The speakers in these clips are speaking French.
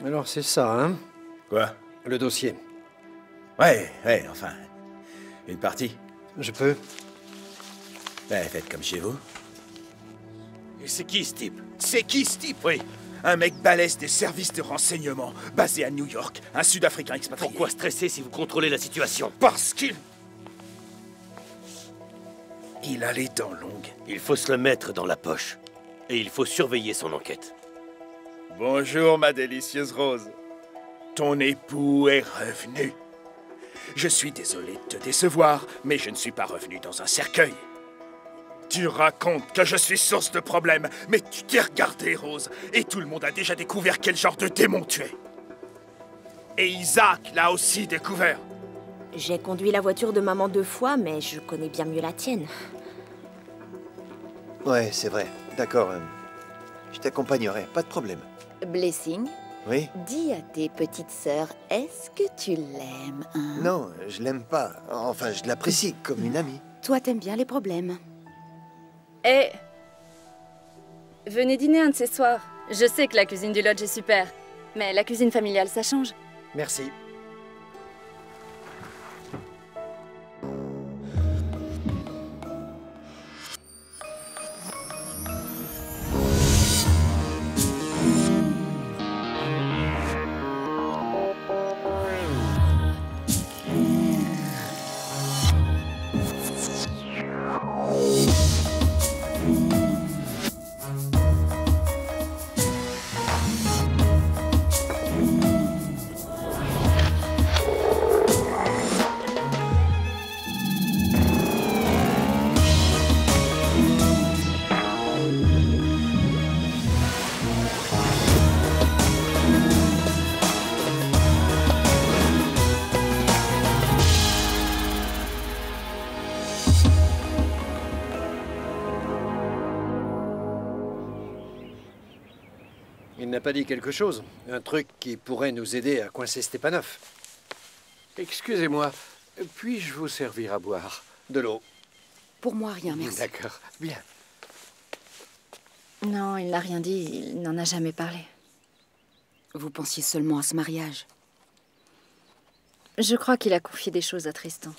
Alors c'est ça, hein? Quoi? Le dossier. Ouais, enfin... Une partie. Je peux? Ouais, faites comme chez vous. Et c'est qui ce type? C'est qui ce type? Oui. Un mec balèze des services de renseignement, basé à New York, un Sud-Africain expatrié. Pourquoi stresser si vous contrôlez la situation? Parce qu'il... Il a les dents longues. Il faut se le mettre dans la poche. Et il faut surveiller son enquête. Bonjour, ma délicieuse Rose. Ton époux est revenu. Je suis désolé de te décevoir, mais je ne suis pas revenu dans un cercueil. Tu racontes que je suis source de problèmes, mais tu t'es regardé, Rose, et tout le monde a déjà découvert quel genre de démon tu es. Et Isaac l'a aussi découvert. J'ai conduit la voiture de maman 2 fois, mais je connais bien mieux la tienne. Ouais, c'est vrai. D'accord. Je t'accompagnerai, pas de problème. Blessing, Oui? dis à tes petites sœurs, est-ce que tu l'aimes, hein? Non, je l'aime pas. Enfin, je l'apprécie comme une amie. Toi, t'aimes bien les problèmes. Eh, venez dîner un de ces soirs. Je sais que la cuisine du lodge est super, mais la cuisine familiale, ça change. Merci. Il n'a pas dit quelque chose? Un truc qui pourrait nous aider à coincer Stepanov? Excusez-moi, puis-je vous servir à boire? De l'eau. Pour moi, rien, merci. D'accord, bien. Non, il n'a rien dit, il n'en a jamais parlé. Vous pensiez seulement à ce mariage. Je crois qu'il a confié des choses à Tristan.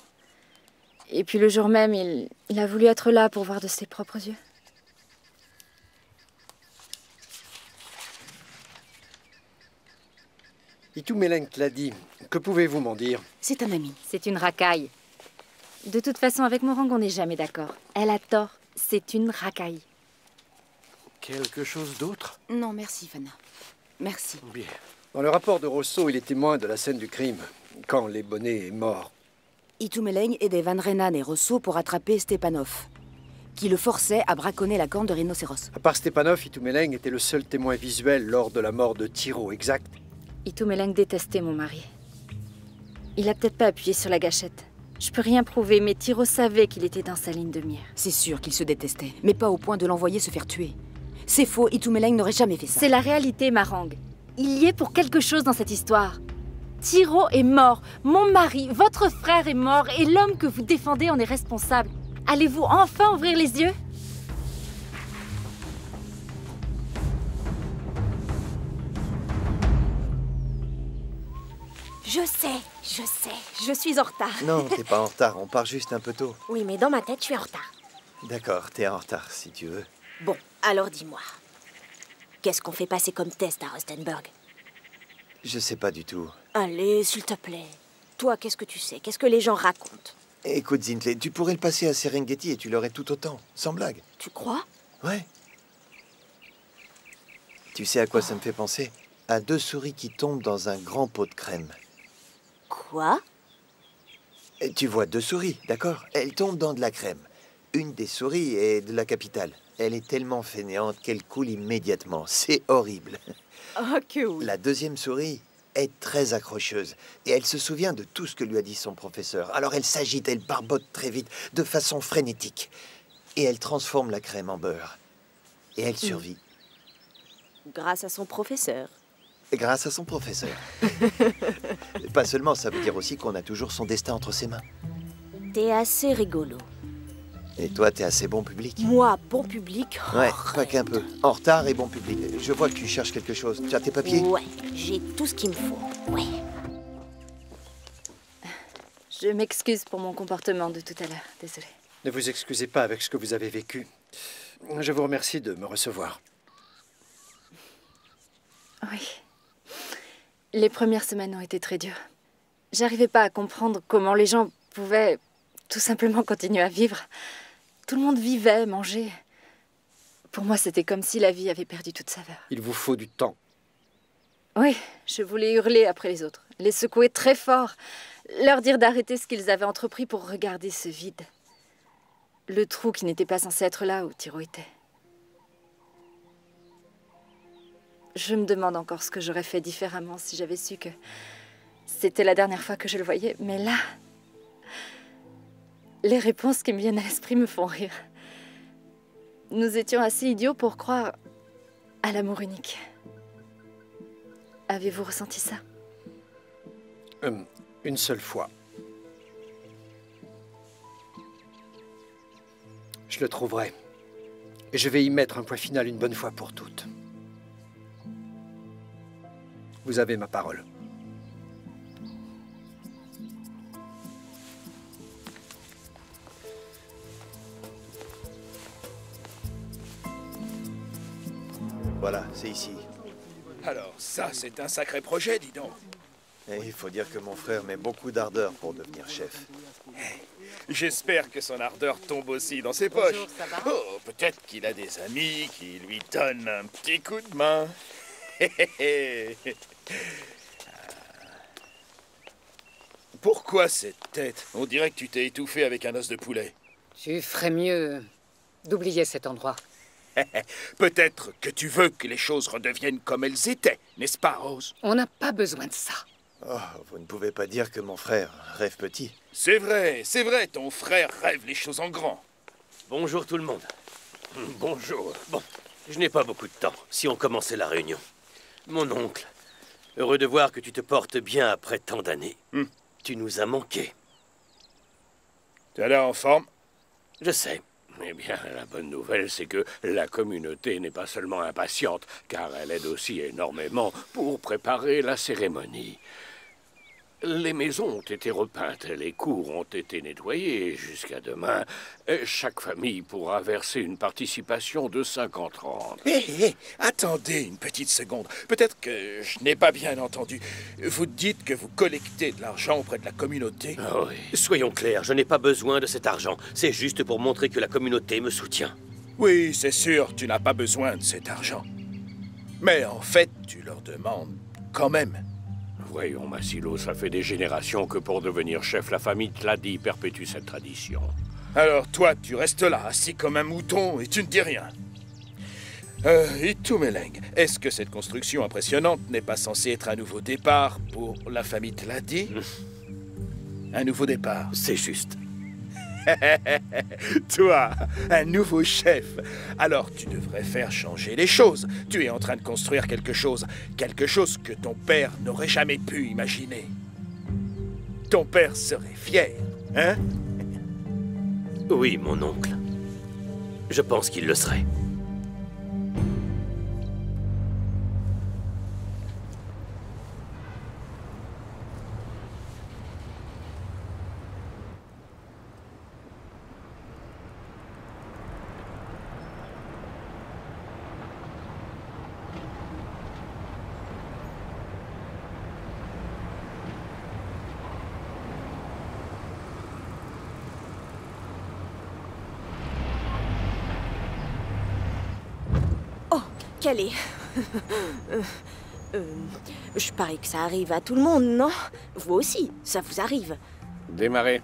Et puis le jour même, il a voulu être là pour voir de ses propres yeux. Itumeleng l'a dit. Que pouvez-vous m'en dire? C'est un ami. C'est une racaille. De toute façon, avec Morang, on n'est jamais d'accord. Elle a tort, c'est une racaille. Quelque chose d'autre? Non, merci, Fana. Merci. Bien. Dans le rapport de Rosso, il est témoin de la scène du crime, quand les bonnets est mort. Itumeleng aidait Van Renan et Rosso pour attraper Stepanov, qui le forçait à braconner la corne de rhinocéros. À part Stepanov, Itumeleng était le seul témoin visuel lors de la mort de Tiro, exact? Itumeleng détestait mon mari. Il a peut-être pas appuyé sur la gâchette. Je peux rien prouver, mais Tiro savait qu'il était dans sa ligne de mire. C'est sûr qu'ils se détestaient, mais pas au point de l'envoyer se faire tuer. C'est faux, Itumeleng n'aurait jamais fait ça. C'est la réalité, Marang. Il y est pour quelque chose dans cette histoire. Tiro est mort, mon mari, votre frère est mort, et l'homme que vous défendez en est responsable. Allez-vous enfin ouvrir les yeux? Je sais, je suis en retard. Non, t'es pas en retard, on part juste un peu tôt. Oui, mais dans ma tête, je suis en retard. D'accord, t'es en retard si tu veux. Bon, alors dis-moi. Qu'est-ce qu'on fait passer comme test à Rustenburg? Je sais pas du tout. Allez, s'il te plaît. Toi, qu'est-ce que tu sais? Qu'est-ce que les gens racontent? Écoute, Zintle, tu pourrais le passer à Serengeti et tu l'aurais tout autant, sans blague. Tu crois? Ouais. Tu sais à quoi ça me fait penser? À 2 souris qui tombent dans un grand pot de crème. Quoi? Et tu vois 2 souris, d'accord? Elles tombent dans de la crème. Une des souris est de la capitale. Elle est tellement fainéante qu'elle coule immédiatement. C'est horrible. Oh, que oui. La deuxième souris est très accrocheuse et elle se souvient de tout ce que lui a dit son professeur. Alors elle s'agite, elle barbote très vite, de façon frénétique. Et elle transforme la crème en beurre. Et elle survit. Grâce à son professeur. Grâce à son professeur. Pas seulement, ça veut dire aussi qu'on a toujours son destin entre ses mains. T'es assez rigolo. Et toi, t'es assez bon public? Moi, bon public. Ouais, pas qu'un peu. En retard et bon public. Je vois que tu cherches quelque chose. Tu as tes papiers? Ouais, j'ai tout ce qu'il me faut. Ouais. Je m'excuse pour mon comportement de tout à l'heure. Désolée. Ne vous excusez pas avec ce que vous avez vécu. Je vous remercie de me recevoir. Oui. Les premières semaines ont été très dures. J'arrivais pas à comprendre comment les gens pouvaient tout simplement continuer à vivre. Tout le monde vivait, mangeait. Pour moi, c'était comme si la vie avait perdu toute saveur. Il vous faut du temps. Oui, je voulais hurler après les autres, les secouer très fort, leur dire d'arrêter ce qu'ils avaient entrepris pour regarder ce vide. Le trou qui n'était pas censé être là où Tiro était. Je me demande encore ce que j'aurais fait différemment si j'avais su que c'était la dernière fois que je le voyais. Mais là, les réponses qui me viennent à l'esprit me font rire. Nous étions assez idiots pour croire à l'amour unique. Avez-vous ressenti ça? Une seule fois. Je le trouverai. Et je vais y mettre un point final une bonne fois pour toutes. Vous avez ma parole. Voilà, c'est ici. Alors, ça, c'est un sacré projet, dis donc. Et il faut dire que mon frère met beaucoup d'ardeur pour devenir chef. J'espère que son ardeur tombe aussi dans ses poches. Oh, peut-être qu'il a des amis qui lui donnent un petit coup de main. Pourquoi cette tête? On dirait que tu t'es étouffé avec un os de poulet. Tu ferais mieux d'oublier cet endroit. Peut-être que tu veux que les choses redeviennent comme elles étaient, n'est-ce pas, Rose? On n'a pas besoin de ça. Oh, vous ne pouvez pas dire que mon frère rêve petit. C'est vrai, ton frère rêve les choses en grand. Bonjour tout le monde. Bonjour. Bon, je n'ai pas beaucoup de temps. Si on commençait la réunion. Mon oncle, heureux de voir que tu te portes bien après tant d'années. Tu nous as manqué. Tu as l'air en forme? Je sais. Eh bien, la bonne nouvelle, c'est que la communauté n'est pas seulement impatiente, car elle aide aussi énormément pour préparer la cérémonie. Les maisons ont été repeintes, les cours ont été nettoyés. Jusqu'à demain, chaque famille pourra verser une participation de 50-30. Hé, attendez une petite seconde. Peut-être que je n'ai pas bien entendu. Vous dites que vous collectez de l'argent auprès de la communauté? Ah oui. Soyons clairs, je n'ai pas besoin de cet argent. C'est juste pour montrer que la communauté me soutient. Oui, c'est sûr, tu n'as pas besoin de cet argent. Mais en fait, tu leur demandes quand même. Voyons, Massilo, ça fait des générations que pour devenir chef, la famille Tladi perpétue cette tradition. Alors toi, tu restes là, assis comme un mouton, et tu ne dis rien. Et tout, Meleng, est-ce que cette construction impressionnante n'est pas censée être un nouveau départ pour la famille Tladi? Un nouveau départ. C'est juste. Toi, un nouveau chef. Alors tu devrais faire changer les choses. Tu es en train de construire quelque chose que ton père n'aurait jamais pu imaginer. Ton père serait fier, hein? Oui, mon oncle. Je pense qu'il le serait. Quelle est... je parie que ça arrive à tout le monde, non? Vous aussi, ça vous arrive. Démarrez.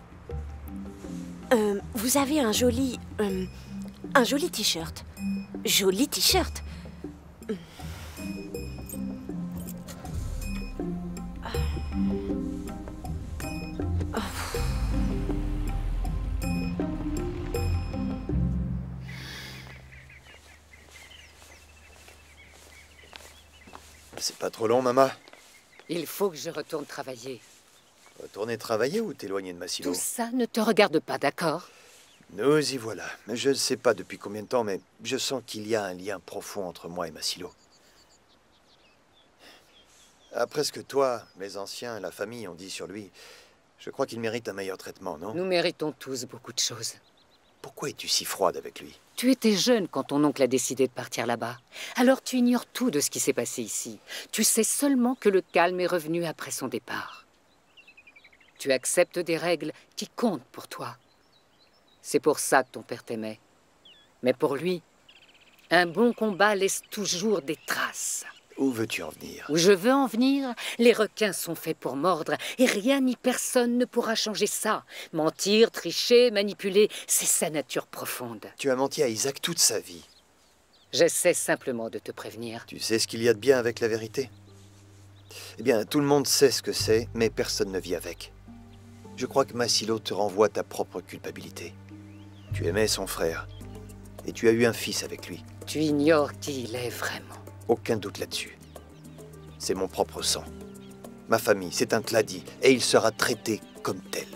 Vous avez un joli t-shirt. Joli t-shirt. C'est pas trop long, maman? Il faut que je retourne travailler. Retourner travailler ou t'éloigner de Massilo? Tout ça ne te regarde pas, d'accord? Nous y voilà. Je ne sais pas depuis combien de temps, mais je sens qu'il y a un lien profond entre moi et Masilo. Après ce que toi, les anciens et la famille ont dit sur lui, je crois qu'il mérite un meilleur traitement, non? Nous méritons tous beaucoup de choses. Pourquoi es-tu si froide avec lui? Tu étais jeune quand ton oncle a décidé de partir là-bas. Alors tu ignores tout de ce qui s'est passé ici. Tu sais seulement que le calme est revenu après son départ. Tu acceptes des règles qui comptent pour toi. C'est pour ça que ton père t'aimait. Mais pour lui, un bon combat laisse toujours des traces. Où veux-tu en venir? Où je veux en venir, les requins sont faits pour mordre, et rien ni personne ne pourra changer ça. Mentir, tricher, manipuler, c'est sa nature profonde. Tu as menti à Isaac toute sa vie. J'essaie simplement de te prévenir. Tu sais ce qu'il y a de bien avec la vérité? Eh bien, tout le monde sait ce que c'est, mais personne ne vit avec. Je crois que Masilo te renvoie ta propre culpabilité. Tu aimais son frère, et tu as eu un fils avec lui. Tu ignores qui il est vraiment. Aucun doute là-dessus. C'est mon propre sang. Ma famille, c'est un Tladi, et il sera traité comme tel.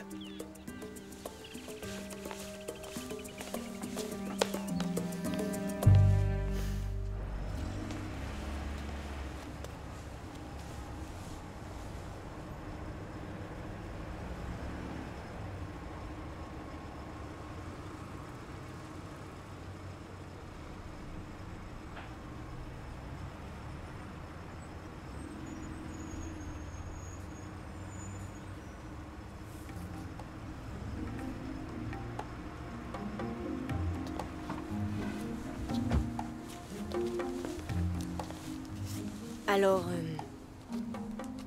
Alors,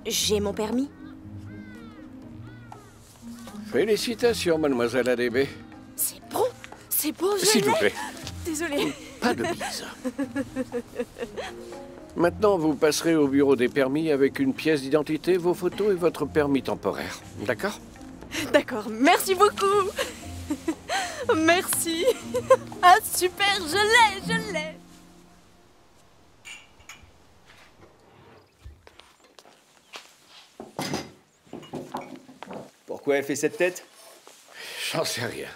j'ai mon permis? Félicitations, mademoiselle ADB. C'est bon, c'est beau, je S'il vous l'ai. plaît, Désolée. pas de bise. Maintenant, vous passerez au bureau des permis avec une pièce d'identité, vos photos et votre permis temporaire. D'accord? D'accord, merci beaucoup. Merci. Ah, super, je l'ai. Pourquoi elle fait cette tête? J'en sais rien.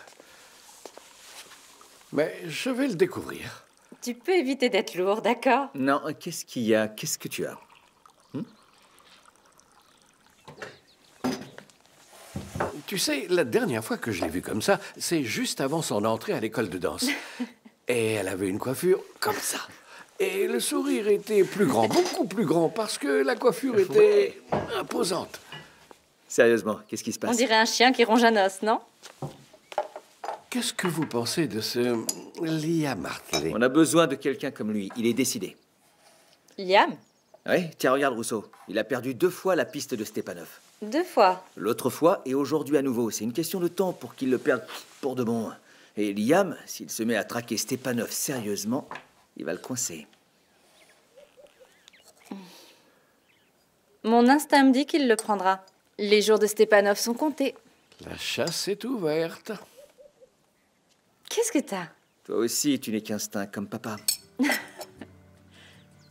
Mais je vais le découvrir. Tu peux éviter d'être lourd, d'accord? Non, qu'est-ce qu'il y a? Qu'est-ce que tu as? Tu sais, la dernière fois que je l'ai vue comme ça, c'est juste avant son entrée à l'école de danse. Et elle avait une coiffure comme ça. Et le sourire était plus grand, beaucoup plus grand, parce que la coiffure était imposante. Sérieusement, qu'est-ce qui se On passe? dirait un chien qui ronge un os, non? Qu'est-ce que vous pensez de ce Liam Hartley? On a besoin de quelqu'un comme lui. Il est décidé. Liam? Oui, tiens, regarde Rousseau. Il a perdu 2 fois la piste de Stepanov. 2 fois. L'autre fois et aujourd'hui à nouveau. C'est une question de temps pour qu'il le perde pour de bon. Et Liam, s'il se met à traquer Stepanov sérieusement, il va le coincer. Mon instinct me dit qu'il le prendra. Les jours de Stepanov sont comptés. La chasse est ouverte. Qu'est-ce que t'as? Toi aussi, tu n'es qu'instinct comme papa.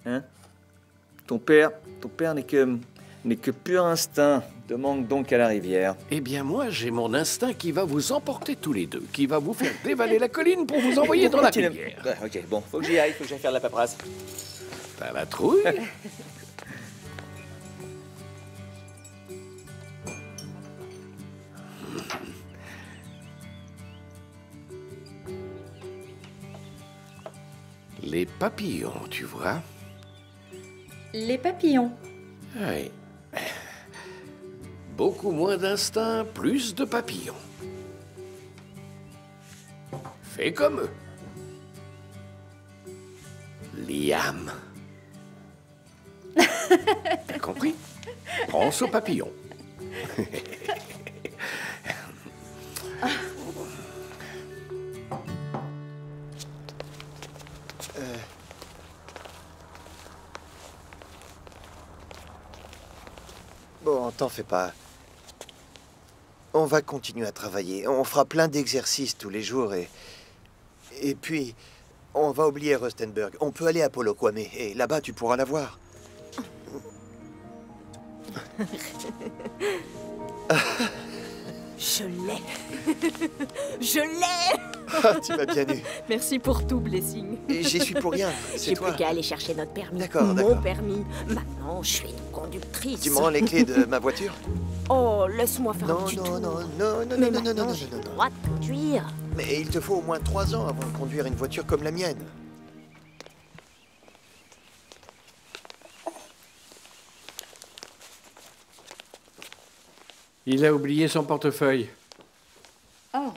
Hein? Ton père n'est que pur instinct. Demande donc à la rivière. Eh bien, moi, j'ai mon instinct qui va vous emporter tous les deux, qui va vous faire dévaler la colline pour vous envoyer dans la rivière. Ouais, ok, bon, faut que j'y aille, faut que j'aille faire de la paperasse. T'as la trouille? Les papillons, tu vois? Les papillons. Oui. Beaucoup moins d'instinct, plus de papillons. Fais comme eux. Liam. T'as compris? Pense aux papillons. Bon, t'en fais pas. On va continuer à travailler. On fera plein d'exercices tous les jours et puis, on va oublier Rustenburg. On peut aller à Polokwane et là-bas, tu pourras la voir. Je l'ai. Je l'ai. Ah, tu m'as bien eu. Merci pour tout, Blessing. Et j'y suis pour rien, c'est J'ai toi. plus qu'à aller chercher notre permis. D'accord, Mon d'accord. permis. Maintenant, je suis une conductrice. Tu me rends les clés de ma voiture? Oh, laisse-moi faire un Non, petit non, tour. non, non, non, Mais non, non, non, maintenant, non, j'ai non, le non. droit de conduire. Mais il te faut au moins 3 ans avant de conduire une voiture comme la mienne. Il a oublié son portefeuille. Oh.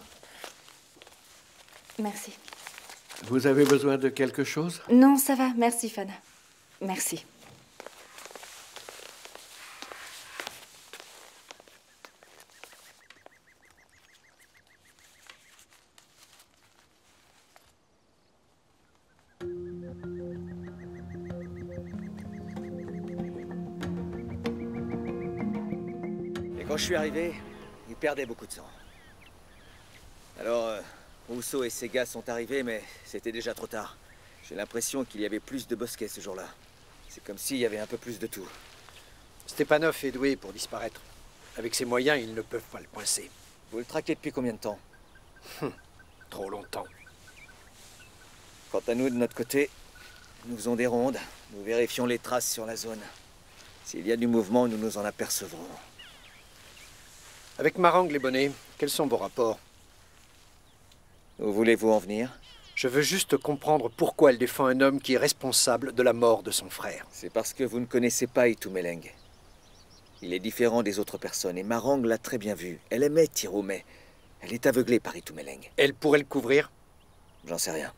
Merci. Vous avez besoin de quelque chose? Non, ça va. Merci, Fana. Merci. Et quand je suis arrivé, il perdait beaucoup de sang. Alors, Rousseau et ses gars sont arrivés, mais c'était déjà trop tard. J'ai l'impression qu'il y avait plus de bosquets ce jour-là. C'est comme s'il y avait un peu plus de tout. Stepanov est doué pour disparaître. Avec ses moyens, ils ne peuvent pas le coincer. Vous le traquez depuis combien de temps? Trop longtemps. Quant à nous, de notre côté, nous faisons des rondes. Nous vérifions les traces sur la zone. S'il y a du mouvement, nous nous en apercevrons. Avec Marang, les bonnets, quels sont vos rapports? Où voulez-vous en venir? Je veux juste comprendre pourquoi elle défend un homme qui est responsable de la mort de son frère. C'est parce que vous ne connaissez pas Itumeleng. Il est différent des autres personnes, et Marang l'a très bien vu. Elle aimait Tiro, mais elle est aveuglée par Itumeleng. Elle pourrait le couvrir? J'en sais rien.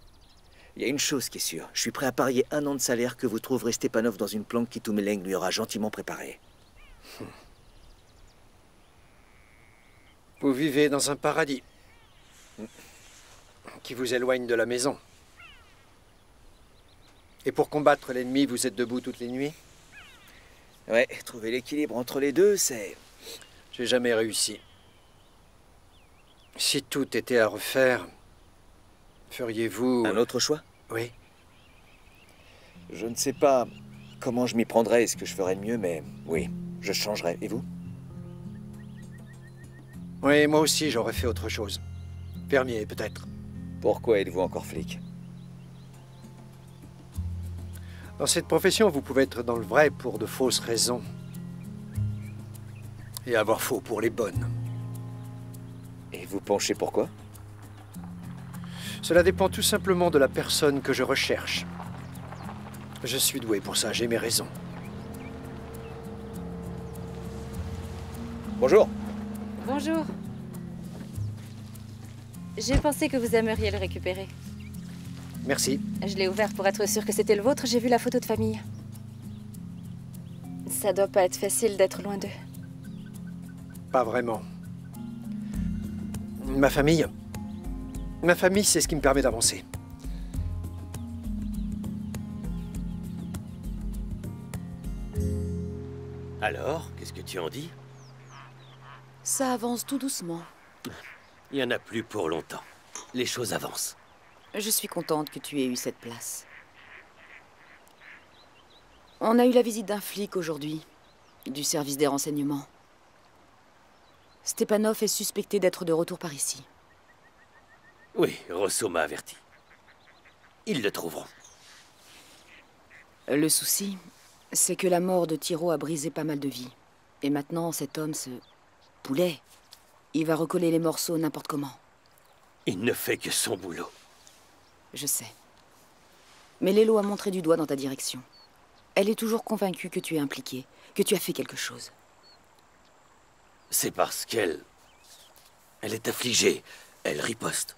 Il y a une chose qui est sûre. Je suis prêt à parier 1 an de salaire que vous trouverez Stepanov dans une planque qu'Itumeleng lui aura gentiment préparée. Vous vivez dans un paradis qui vous éloigne de la maison. Et pour combattre l'ennemi, vous êtes debout toutes les nuits? Ouais, trouver l'équilibre entre les deux, c'est... J'ai jamais réussi. Si tout était à refaire, feriez-vous... Un autre choix? Oui. Je ne sais pas comment je m'y prendrais et ce que je ferais de mieux, mais oui, je changerais. Et vous? Oui, moi aussi, j'aurais fait autre chose. Fermier, peut-être. Pourquoi êtes-vous encore flic? Dans cette profession, vous pouvez être dans le vrai pour de fausses raisons. Et avoir faux pour les bonnes. Et vous penchez pourquoi? Cela dépend tout simplement de la personne que je recherche. Je suis doué pour ça, j'ai mes raisons. Bonjour. Bonjour. J'ai pensé que vous aimeriez le récupérer. Merci. Je l'ai ouvert pour être sûr que c'était le vôtre. J'ai vu la photo de famille. Ça doit pas être facile d'être loin d'eux. Pas vraiment. Ma famille, c'est ce qui me permet d'avancer. Alors, qu'est-ce que tu en dis? Ça avance tout doucement. Il n'y en a plus pour longtemps. Les choses avancent. Je suis contente que tu aies eu cette place. On a eu la visite d'un flic aujourd'hui, du service des renseignements. Stepanov est suspecté d'être de retour par ici. Oui, Rousseau m'a averti. Ils le trouveront. Le souci, c'est que la mort de Tiro a brisé pas mal de vies. Et maintenant, cet homme, ce poulet, il va recoller les morceaux n'importe comment. Il ne fait que son boulot. Je sais. Mais Lélo a montré du doigt dans ta direction. Elle est toujours convaincue que tu es impliqué, que tu as fait quelque chose. C'est parce qu'elle... Elle est affligée. Elle riposte.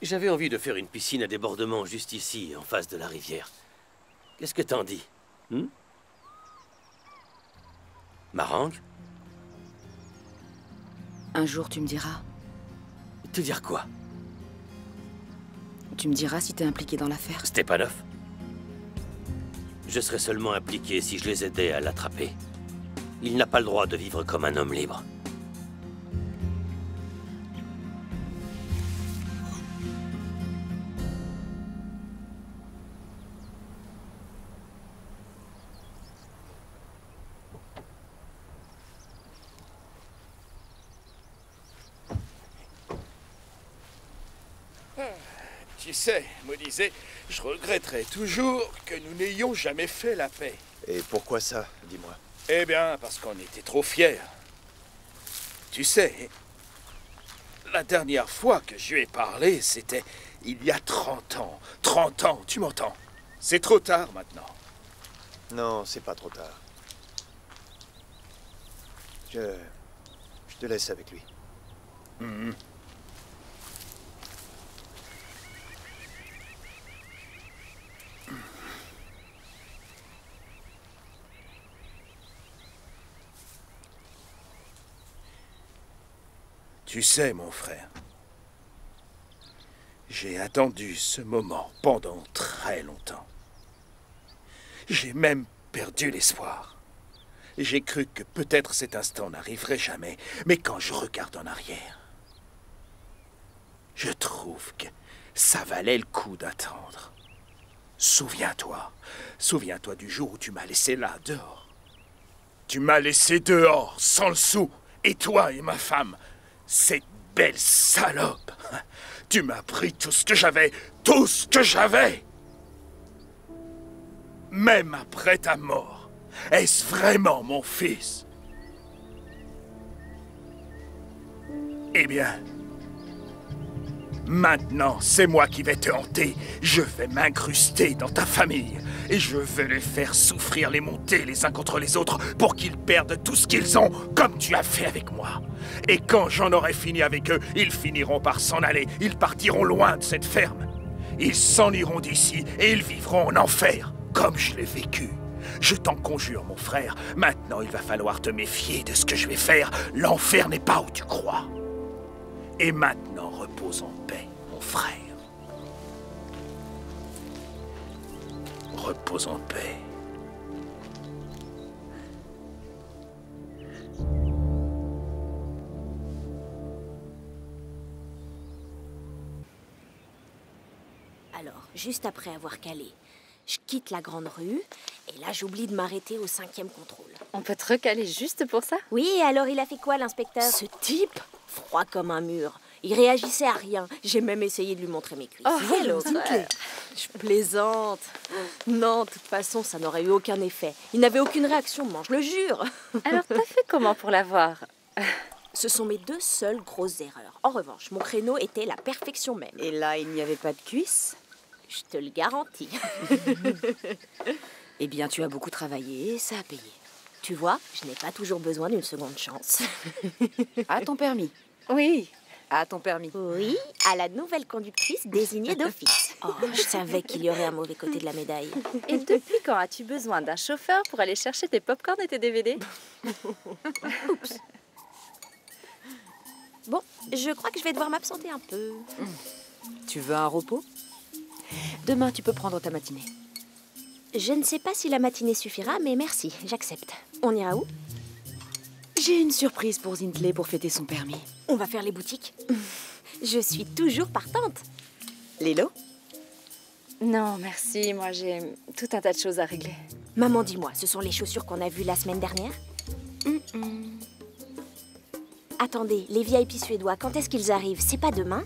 J'avais envie de faire une piscine à débordement juste ici, en face de la rivière. Qu'est-ce que t'en dis? Marang? Un jour, tu me diras. Te dire quoi? Tu me diras si t'es impliqué dans l'affaire. Stepanov? Je serais seulement impliqué si je les aidais à l'attraper. Il n'a pas le droit de vivre comme un homme libre. tu sais, me disait, je regretterai toujours que nous n'ayons jamais fait la paix. Et pourquoi ça, dis-moi? Eh bien, parce qu'on était trop fiers. Tu sais, la dernière fois que je lui ai parlé, c'était il y a 30 ans. 30 ans, tu m'entends? C'est trop tard maintenant. Non, c'est pas trop tard. Je te laisse avec lui. Mhm. Tu sais, mon frère, j'ai attendu ce moment pendant très longtemps. J'ai même perdu l'espoir. J'ai cru que peut-être cet instant n'arriverait jamais, mais quand je regarde en arrière, je trouve que ça valait le coup d'attendre. Souviens-toi du jour où tu m'as laissé là, dehors. Tu m'as laissé dehors, sans le sou, et toi et ma femme, cette belle salope. Tu m'as pris tout ce que j'avais, tout ce que j'avais. Même après ta mort, est-ce vraiment mon fils? Eh bien, maintenant, c'est moi qui vais te hanter. Je vais m'incruster dans ta famille. Et je vais les faire souffrir, les monter les uns contre les autres pour qu'ils perdent tout ce qu'ils ont, comme tu as fait avec moi. Et quand j'en aurai fini avec eux, ils finiront par s'en aller. Ils partiront loin de cette ferme. Ils s'en iront d'ici et ils vivront en enfer, comme je l'ai vécu. Je t'en conjure, mon frère. Maintenant, il va falloir te méfier de ce que je vais faire. L'enfer n'est pas où tu crois. Et maintenant, repose en paix, mon frère. Repose en paix. Alors, juste après avoir calé, je quitte la grande rue, et là j'oublie de m'arrêter au 5e contrôle. On peut te recaler juste pour ça? Oui, et alors il a fait quoi, l'inspecteur? Ce type, froid comme un mur. Il réagissait à rien. J'ai même essayé de lui montrer mes cuisses. Oh, Hello, je plaisante. Non, de toute façon, ça n'aurait eu aucun effet. Il n'avait aucune réaction, je le jure. Alors, t'as fait comment pour l'avoir? Ce sont mes 2 seules grosses erreurs. En revanche, mon créneau était la perfection même. Et là, il n'y avait pas de cuisses? Je te le garantis. Eh bien, tu as beaucoup travaillé et ça a payé. Tu vois, je n'ai pas toujours besoin d'une seconde chance. À ton permis. Oui. À ton permis. Oui, à la nouvelle conductrice désignée d'office. Oh, je savais qu'il y aurait un mauvais côté de la médaille. Et depuis quand as-tu besoin d'un chauffeur pour aller chercher tes pop-corn et tes DVD? Oups. Bon, je crois que je vais devoir m'absenter un peu. Tu veux un repos? Demain, tu peux prendre ta matinée. Je ne sais pas si la matinée suffira, mais merci, j'accepte. On ira où? J'ai une surprise pour Zintley pour fêter son permis. On va faire les boutiques. Je suis toujours partante. Lélo? Non, merci. Moi, j'ai tout un tas de choses à régler. Maman, dis-moi, ce sont les chaussures qu'on a vues la semaine dernière? Attendez, les VIP suédois, quand est-ce qu'ils arrivent? C'est pas demain?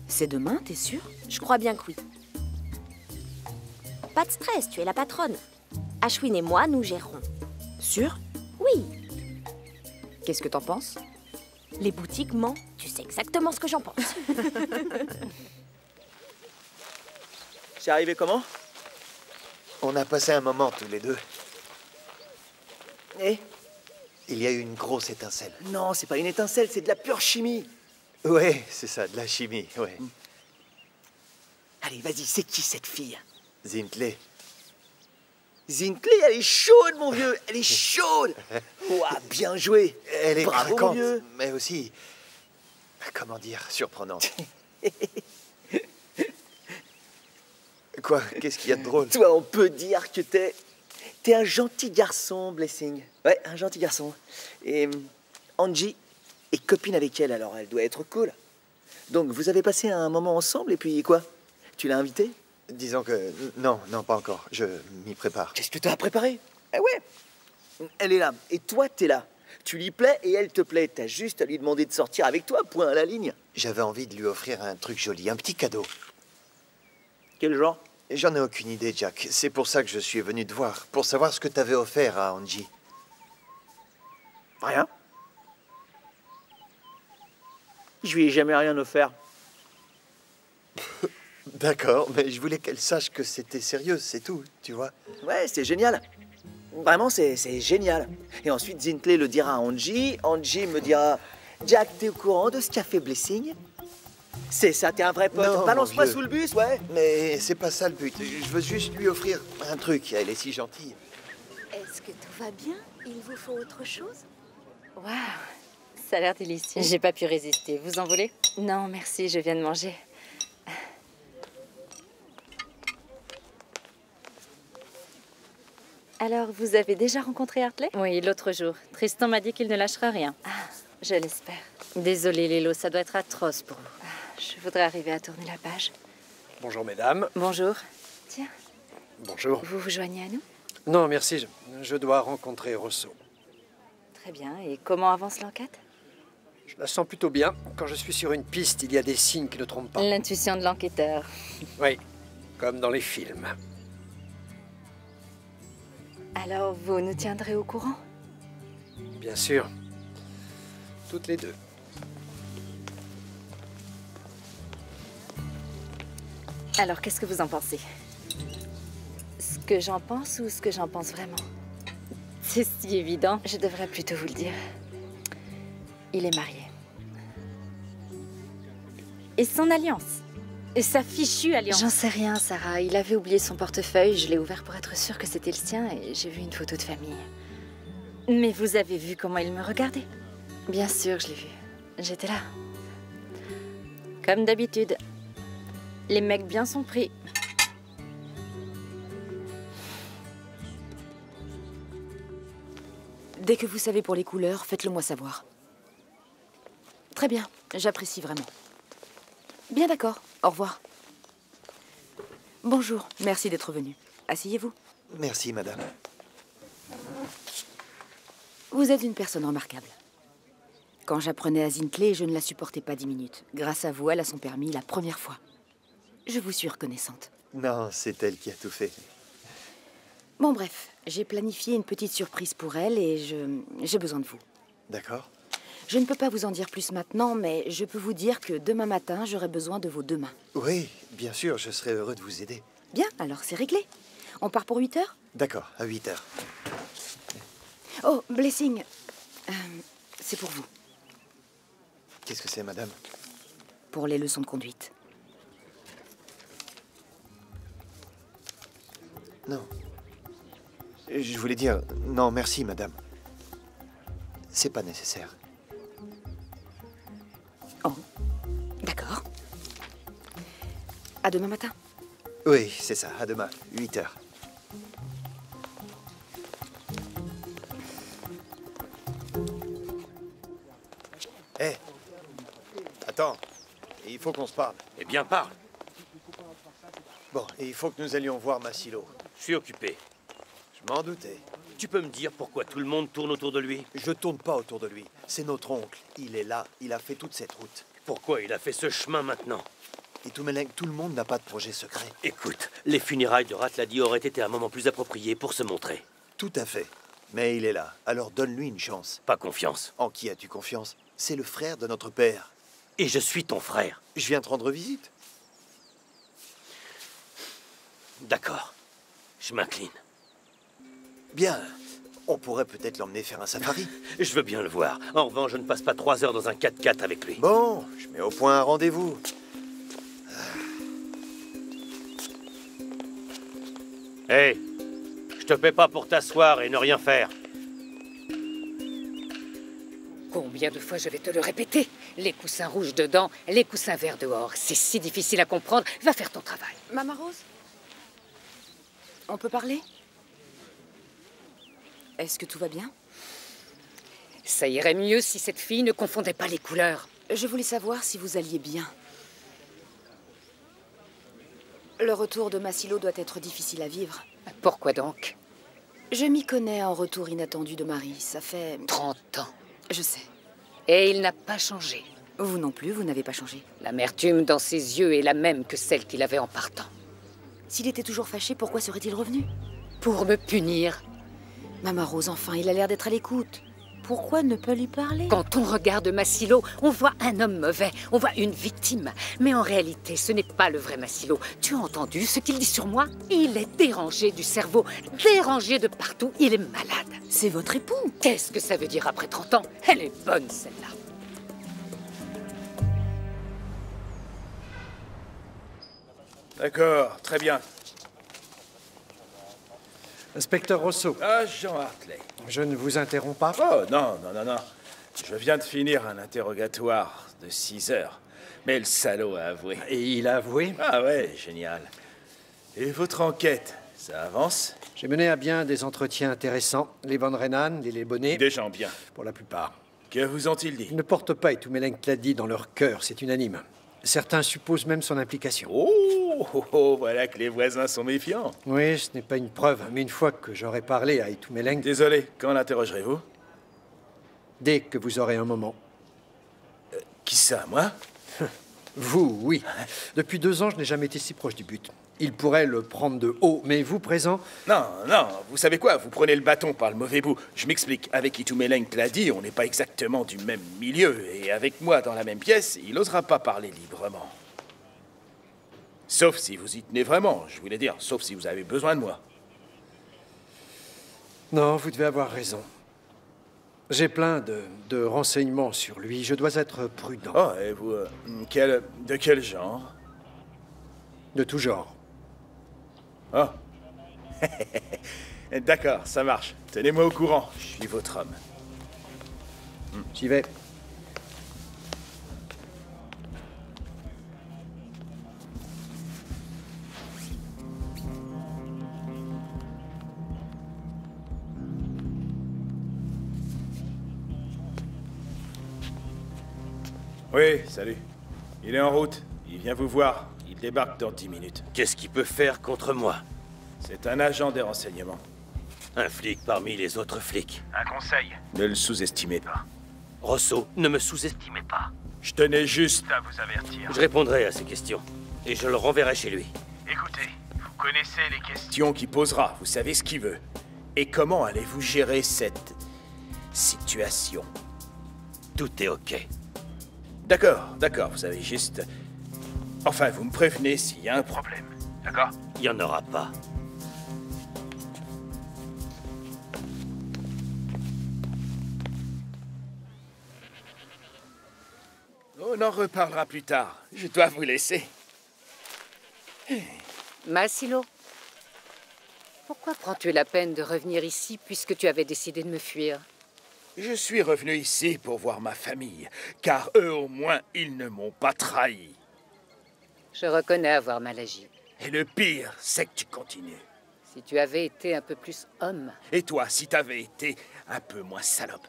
C'est demain, t'es sûre? Je crois bien que oui. Pas de stress, tu es la patronne. Ashwin et moi, nous gérerons. Sûre? Oui. Qu'est-ce que t'en penses? Les boutiques mentent. Tu sais exactement ce que j'en pense. C'est arrivé comment? On a passé un moment tous les deux. Eh? Il y a eu une grosse étincelle. Non, c'est pas une étincelle, c'est de la pure chimie. Ouais, c'est ça, de la chimie, ouais. Allez, vas-y, c'est qui cette fille? Zintley. Zintley, elle est chaude, mon vieux. Elle est chaude. Ouah, bien joué. Elle est bravo, craquante, mon vieux. mais aussi, comment dire, surprenante. Quoi? Qu'est-ce qu'il y a de drôle? Toi, on peut dire que t'es un gentil garçon, Blessing. Ouais, un gentil garçon. Et Angie est copine avec elle, alors elle doit être cool. Donc, vous avez passé un moment ensemble, et puis quoi? Tu l'as invitée? Disons que... Non, pas encore. Je m'y prépare. Qu'est-ce que tu as préparé? Eh ouais. Elle est là, et toi, t'es là. Tu lui plais et elle te plaît. T'as juste à lui demander de sortir avec toi, point à la ligne. J'avais envie de lui offrir un truc joli, un petit cadeau. Quel genre? J'en ai aucune idée, Jack. C'est pour ça que je suis venu te voir, pour savoir ce que t'avais offert à Angie. Rien. Je lui ai jamais rien offert. D'accord, mais je voulais qu'elle sache que c'était sérieux, c'est tout, tu vois. Ouais, c'est génial. Vraiment, c'est génial. Et ensuite, Zintley le dira à Angie. Angie me dira... Jack, t'es au courant de ce qu'a fait Blessing? C'est ça, t'es un vrai pote. Non, Balance-moi mon vieux. sous le bus, ouais. Mais c'est pas ça le but. Je veux juste lui offrir un truc. Elle est si gentille. Est-ce que tout va bien? Il vous faut autre chose? Waouh, ça a l'air délicieux. J'ai pas pu résister. Vous en voulez? Non, merci, je viens de manger. Alors, vous avez déjà rencontré Hartley? Oui, l'autre jour. Tristan m'a dit qu'il ne lâchera rien. Ah, je l'espère. Désolée, Lélo, ça doit être atroce pour vous. Je voudrais arriver à tourner la page. Bonjour, mesdames. Bonjour. Tiens, Bonjour. vous vous joignez à nous? Non, merci. Je dois rencontrer Rosso. Très bien. Et comment avance l'enquête? Je la sens plutôt bien. Quand je suis sur une piste, il y a des signes qui ne trompent pas. L'intuition de l'enquêteur. Oui, comme dans les films. Alors, vous nous tiendrez au courant? Bien sûr. Toutes les deux. Alors, qu'est-ce que vous en pensez? Ce que j'en pense ou ce que j'en pense vraiment? C'est si évident, je devrais plutôt vous le dire. Il est marié. Et son alliance? Et sa fichue alliance? J'en sais rien, Sarah. Il avait oublié son portefeuille, je l'ai ouvert pour être sûre que c'était le sien et j'ai vu une photo de famille. Mais vous avez vu comment il me regardait? Bien sûr, je l'ai vu. J'étais là. Comme d'habitude. Les mecs bien sont pris. Dès que vous savez pour les couleurs, faites-le moi savoir. Très bien, j'apprécie vraiment. Bien d'accord, au revoir. Bonjour, merci d'être venu. Asseyez-vous. Merci, madame. Vous êtes une personne remarquable. Quand j'apprenais à Zintley, je ne la supportais pas 10 minutes. Grâce à vous, elle a son permis la première fois. Je vous suis reconnaissante. Non, c'est elle qui a tout fait. Bon, bref, j'ai planifié une petite surprise pour elle et j'ai besoin de vous. D'accord. Je ne peux pas vous en dire plus maintenant, mais je peux vous dire que demain matin, j'aurai besoin de vos 2 mains. Oui, bien sûr, je serai heureux de vous aider. Bien, alors c'est réglé. On part pour 8 heures? D'accord, à 8 heures. Oh, Blessing, c'est pour vous. Qu'est-ce que c'est, madame? Pour les leçons de conduite. Non. Je voulais dire... Non, merci, madame. C'est pas nécessaire. Oh, d'accord. À demain matin. Oui, c'est ça, à demain, 8 heures. Hé, attends, il faut qu'on se parle. Eh bien, parle. Bon, et il faut que nous allions voir Massilo. Je suis occupé. Je m'en doutais. Tu peux me dire pourquoi tout le monde tourne autour de lui? Je tourne pas autour de lui. C'est notre oncle. Il est là. Il a fait toute cette route. Pourquoi il a fait ce chemin maintenant? Et tout le monde n'a pas de projet secret. Écoute, les funérailles de Ratladi auraient été un moment plus approprié pour se montrer. Tout à fait. Mais il est là. Alors donne-lui une chance. Pas confiance. En qui as-tu confiance? C'est le frère de notre père. Et je suis ton frère. Je viens te rendre visite. D'accord. Je m'incline. Bien. On pourrait peut-être l'emmener faire un safari. Je veux bien le voir. En revanche, je ne passe pas 3 heures dans un 4x4 avec lui. Bon, je mets au point un rendez-vous. Hé, je te paie pas pour t'asseoir et ne rien faire. Combien de fois je vais te le répéter? Les coussins rouges dedans, les coussins verts dehors. C'est si difficile à comprendre. Va faire ton travail. Maman Rose? On peut parler? Est-ce que tout va bien? Ça irait mieux si cette fille ne confondait pas les couleurs. Je voulais savoir si vous alliez bien. Le retour de Massilo doit être difficile à vivre. Pourquoi donc? Je m'y connais en retour inattendu de Marie. Ça fait... 30 ans. Je sais. Et il n'a pas changé. Vous non plus, vous n'avez pas changé. L'amertume dans ses yeux est la même que celle qu'il avait en partant. S'il était toujours fâché, pourquoi serait-il revenu? Pour me punir. Maman Rose, enfin, il a l'air d'être à l'écoute. Pourquoi ne pas lui parler? Quand on regarde Massilo, on voit un homme mauvais, on voit une victime. Mais en réalité, ce n'est pas le vrai Massilo. Tu as entendu ce qu'il dit sur moi? Il est dérangé du cerveau, dérangé de partout, il est malade. C'est votre époux. Qu'est-ce que ça veut dire après 30 ans? Elle est bonne, celle-là. D'accord, très bien. Inspecteur Rosso, Jean Hartley. je ne vous interromps pas? Oh, non. Je viens de finir un interrogatoire de 6 heures. Mais le salaud a avoué. Et il a avoué? Ah ouais, génial. Et votre enquête, ça avance? J'ai mené à bien des entretiens intéressants. Les Van Renan, les Bonnet. Des gens bien. Pour la plupart. Que vous ont-ils dit? Ils ne portent pas Itumeleng Tladi dans leur cœur, c'est unanime. Certains supposent même son implication. Oh, voilà que les voisins sont méfiants. Oui, ce n'est pas une preuve, mais une fois que j'aurai parlé à Itumeleng... Désolé, quand l'interrogerez-vous? Dès que vous aurez un moment. Qui ça, moi? Vous, oui. Depuis 2 ans, je n'ai jamais été si proche du but. Il pourrait le prendre de haut, mais vous, présent... Non, vous savez quoi? Vous prenez le bâton par le mauvais bout. Je m'explique. Avec Itumeleng Tladi, on n'est pas exactement du même milieu. Et avec moi dans la même pièce, il n'osera pas parler librement. Sauf si vous y tenez vraiment, je voulais dire. Sauf si vous avez besoin de moi. Non, vous devez avoir raison. J'ai plein de renseignements sur lui. Je dois être prudent. Oh, et vous... de quel genre? De tout genre. Oh. D'accord, ça marche. Tenez-moi au courant. Je suis votre homme. J'y vais. Oui, salut. Il est en route. Il vient vous voir. Il débarque dans 10 minutes. Qu'est-ce qu'il peut faire contre moi? C'est un agent des renseignements. Un flic parmi les autres flics. Un conseil. Ne le sous-estimez pas. Rosso, ne me sous-estimez pas. Je tenais juste à vous avertir. Je répondrai à ces questions. Et je le renverrai chez lui. Écoutez, vous connaissez les questions qu'il posera. Vous savez ce qu'il veut. Et comment allez-vous gérer cette... situation? Tout est OK. D'accord, vous avez juste... Enfin, vous me prévenez s'il y a un problème, d'accord? Il n'y en aura pas. On en reparlera plus tard. Je dois vous laisser. Massilo, pourquoi prends-tu la peine de revenir ici puisque tu avais décidé de me fuir? Je suis revenu ici pour voir ma famille, car eux au moins, ils ne m'ont pas trahi. Je reconnais avoir mal agi. Et le pire, c'est que tu continues. Si tu avais été un peu plus homme... Et toi, si t'avais été un peu moins salope?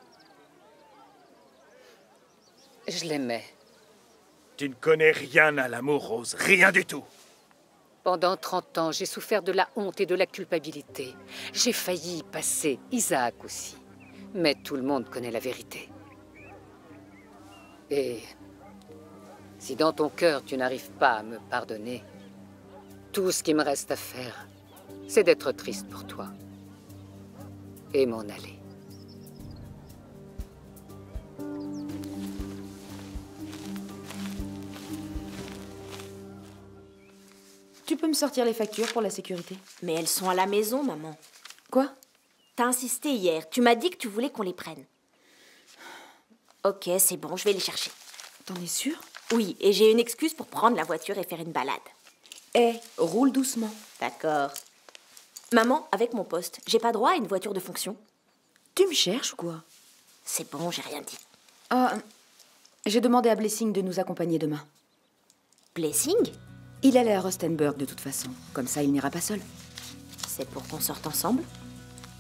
Je l'aimais. Tu ne connais rien à l'amour, Rose, rien du tout. Pendant 30 ans, j'ai souffert de la honte et de la culpabilité. J'ai failli y passer, Isaac aussi. Mais tout le monde connaît la vérité. Et si dans ton cœur tu n'arrives pas à me pardonner, tout ce qui me reste à faire, c'est d'être triste pour toi et m'en aller. Tu peux me sortir les factures pour la sécurité? Mais elles sont à la maison, maman. Quoi? T'as insisté hier. Tu m'as dit que tu voulais qu'on les prenne. Ok, c'est bon, je vais les chercher. T'en es sûre? Oui, et j'ai une excuse pour prendre la voiture et faire une balade. Roule doucement. D'accord. Maman, avec mon poste, j'ai pas droit à une voiture de fonction? Tu me cherches ou quoi? C'est bon, j'ai rien dit. J'ai demandé à Blessing de nous accompagner demain. Blessing? Il allait à Rustenburg de toute façon. Comme ça, il n'ira pas seul. C'est pour qu'on sorte ensemble?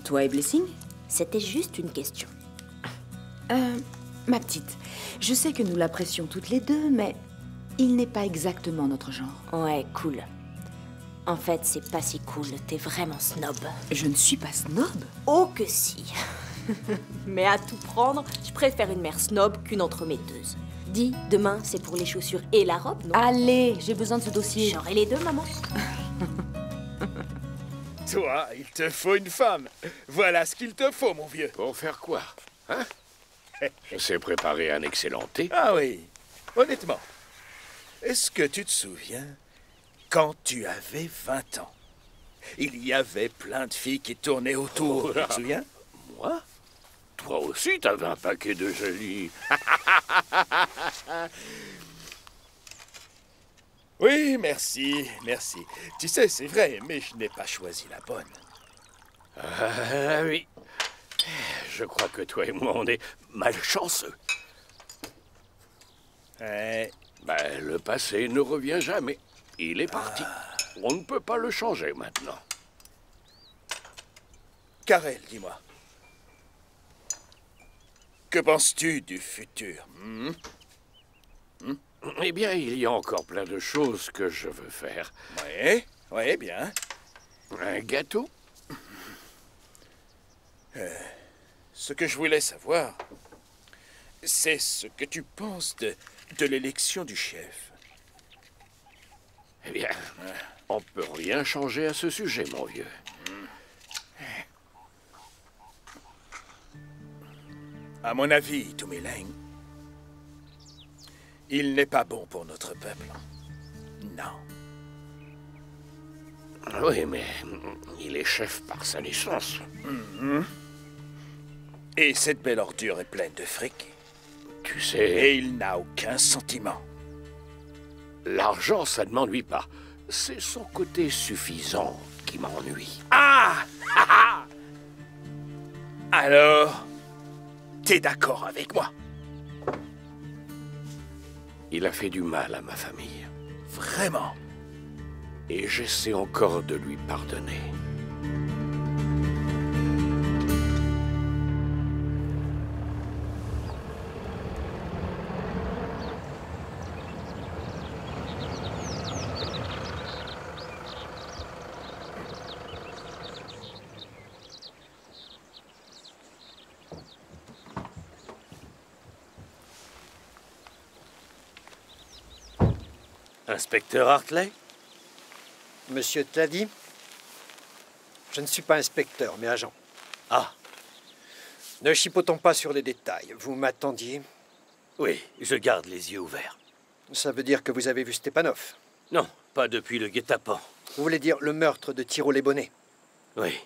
Toi et Blessing? C'était juste une question. Ma petite, je sais que nous l'apprécions toutes les deux, mais il n'est pas exactement notre genre. Ouais, cool. En fait, c'est pas si cool. T'es vraiment snob. Je ne suis pas snob. Oh que si. Mais à tout prendre, je préfère une mère snob qu'une entremetteuse. Dis, demain, c'est pour les chaussures et la robe, non? Allez, j'ai besoin de ce dossier. J'aurai les deux, maman. Toi, il te faut une femme. Voilà ce qu'il te faut, mon vieux. Pour faire quoi? Hein? Je sais préparer un excellent thé. Ah oui, honnêtement, est-ce que tu te souviens quand tu avais 20 ans? Il y avait plein de filles qui tournaient autour, tu te souviens? Moi? Toi aussi, t'avais un paquet de jolies. Oui, merci, merci. Tu sais, c'est vrai, mais je n'ai pas choisi la bonne. Ah oui. Je crois que toi et moi, on est malchanceux. Ouais. Ben, le passé ne revient jamais. Il est parti. On ne peut pas le changer maintenant. Karel, dis-moi. Que penses-tu du futur? Eh bien, il y a encore plein de choses que je veux faire. Oui, oui, bien. Un gâteau? Ce que je voulais savoir, c'est ce que tu penses de l'élection du chef. Eh bien, on peut rien changer à ce sujet, mon vieux. À mon avis, Tumeleng, il n'est pas bon pour notre peuple. Non. Oui, mais il est chef par sa naissance. Et cette belle ordure est pleine de fric. Tu sais... Et il n'a aucun sentiment. L'argent, ça ne m'ennuie pas. C'est son côté suffisant qui m'ennuie. Ah! Alors, t'es d'accord avec moi? Il a fait du mal à ma famille. Vraiment? Et j'essaie encore de lui pardonner. Inspecteur Hartley? Monsieur te l'a dit? Je ne suis pas inspecteur, mais agent. Ah. Ne chipotons pas sur les détails. Vous m'attendiez? Oui, je garde les yeux ouverts. Ça veut dire que vous avez vu Stepanov? Non, pas depuis le guet-apens. Vous voulez dire le meurtre de Thiro-les-Bonnets? Oui,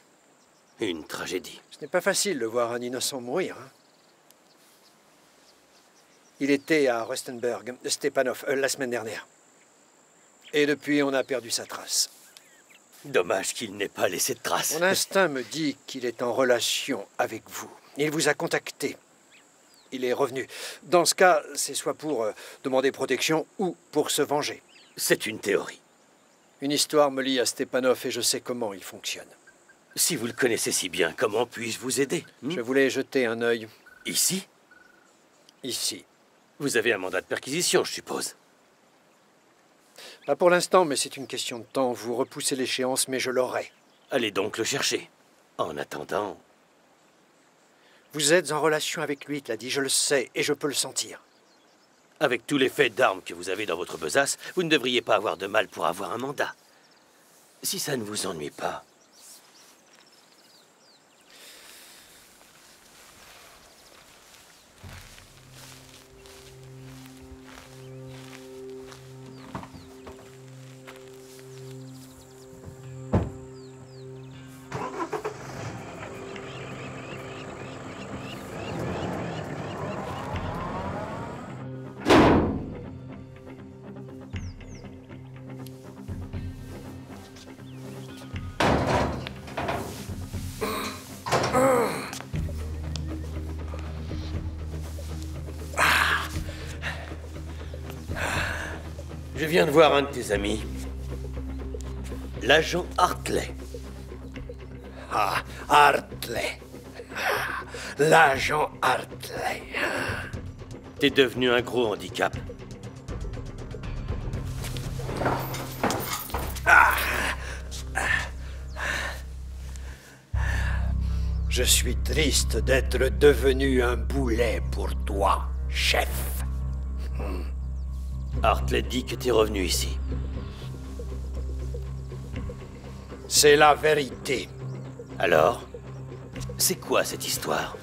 une tragédie. Ce n'est pas facile de voir un innocent mourir. Hein? Il était à Rustenburg, Stepanov, la semaine dernière. Et depuis, on a perdu sa trace. Dommage qu'il n'ait pas laissé de trace. Mon instinct me dit qu'il est en relation avec vous. Il vous a contacté. Il est revenu. Dans ce cas, c'est soit pour demander protection ou pour se venger. C'est une théorie. Une histoire me lie à Stepanov et je sais comment il fonctionne. Si vous le connaissez si bien, comment puis-je vous aider? Je voulais jeter un œil. Ici? Ici. Vous avez un mandat de perquisition, je suppose. Pas pour l'instant, mais c'est une question de temps. Vous repoussez l'échéance, mais je l'aurai. Allez donc le chercher. En attendant... Vous êtes en relation avec lui, te l'a dit, je le sais, et je peux le sentir. Avec tous les faits d'armes que vous avez dans votre besace, vous ne devriez pas avoir de mal pour avoir un mandat. Si ça ne vous ennuie pas... Je viens de voir un de tes amis. L'agent Hartley. Ah, Hartley. L'agent Hartley. T'es devenu un gros handicap. Je suis triste d'être devenu un boulet pour toi, chef. Hartley dit que t'es revenu ici. C'est la vérité. Alors, c'est quoi cette histoire?